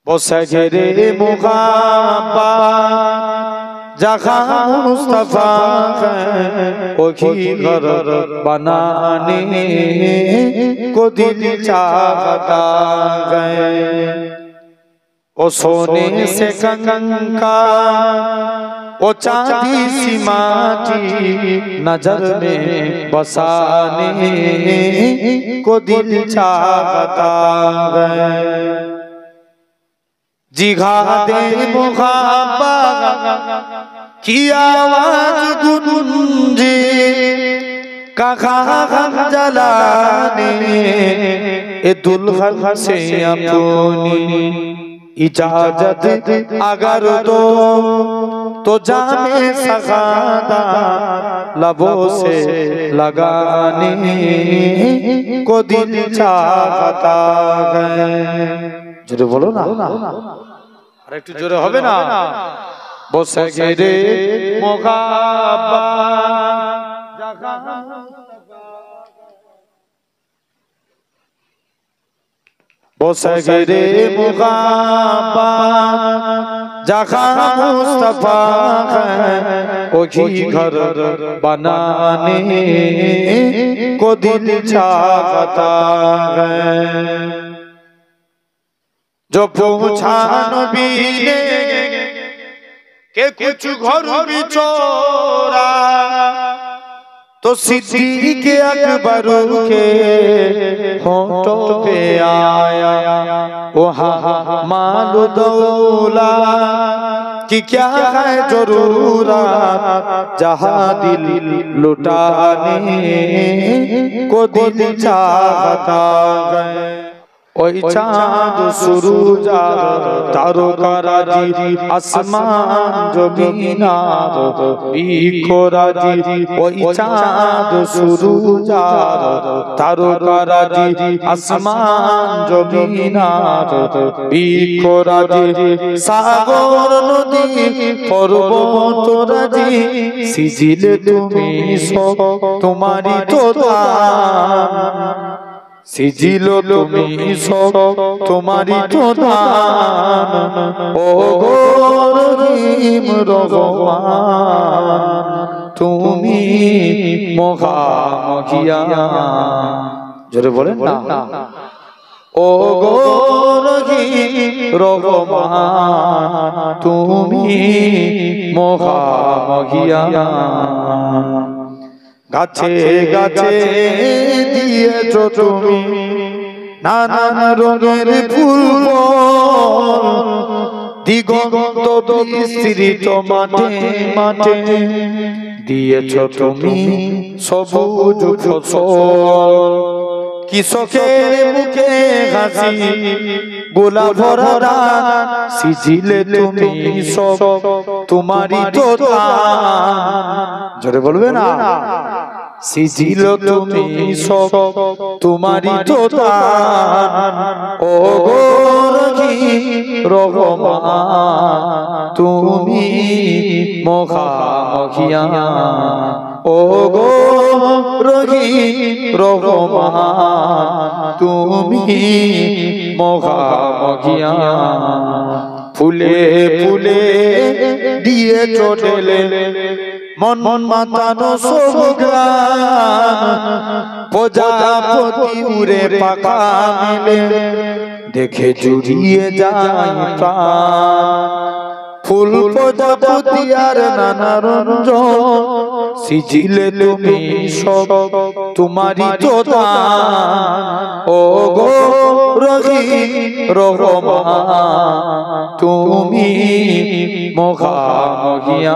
বসগরে মুহাব্বত जहाँ मुस्तफा है वही घर बनाने को दिल चाहता है। ओ सोने से कंका ओ चांदी सी माटी नजर में बसाने को दिल चाहता है। जिहादे मुहाब्बत की आवाज गूंजे कहाँ हम जलाने ए दुल्हन से अपनी इजाजत अगर दो तो जामे सगादा लबों से लगाने को दिल चाहता है। जोरे बोलो ना, अरे एक जोरे होबे ना। बसगरे मुहाब्बत बसगरे मुहाब्बत जहाँ मुस्तफा है वही घर बनाने को दिल चाहता है। जो पूछा नबी ने के कुछ घर भी चोरा तो सिद्दीक़ अकबर के होठों पे आया वहाँ माल दौलत कि क्या है जरूरत जहाँ दिल लुटाने को दिल चाहता है। ओई चाँद सूरज तारकाराजी आसमान जमीन बिखराजी ओई चाँद सूरज तारकाराजी आसमान जमीन बिखराजी सागर नदी पर्वतराजी सिजिले तुमी सब तुम्हारी तो सिजिलो तुमी सब तुम्हारी तो दान ओ रहीम रहमान तुमी मुखामुखिया जोरे बोलें ना ओ रहीम रहमान तुमी मुखामुखिया। गाछे गाछे दिएছো তুমি নানান রঙের ফুল দিগন্ত বিস্তৃত মাঠে মাঠে দিয়েছো তুমি সবুজ ফসল কৃষকের মুখে হাসি গোলা ভরা সিজিলে তুমি সব তোমারই তো দান জোরে বলবে না সিজিলো তুমি সব তোমারই তো দান ও রহমান তুমি মুখামুখিয়া ও রহমান তুমি মুখামুখিয়া। ফুলে ফুলে দিয়েছো ঢেলে মন মাতানো সোগান প্রজাপতি উড়ে পাখা মেলে দেখে জুড়িয়ে যায় প্রাণ ফুল প্রজাপতি আর নানা রঞ্জন সিজিলে তুমি সব তোমারই তো দান ও রহমান তুমি মুখামুখিয়া।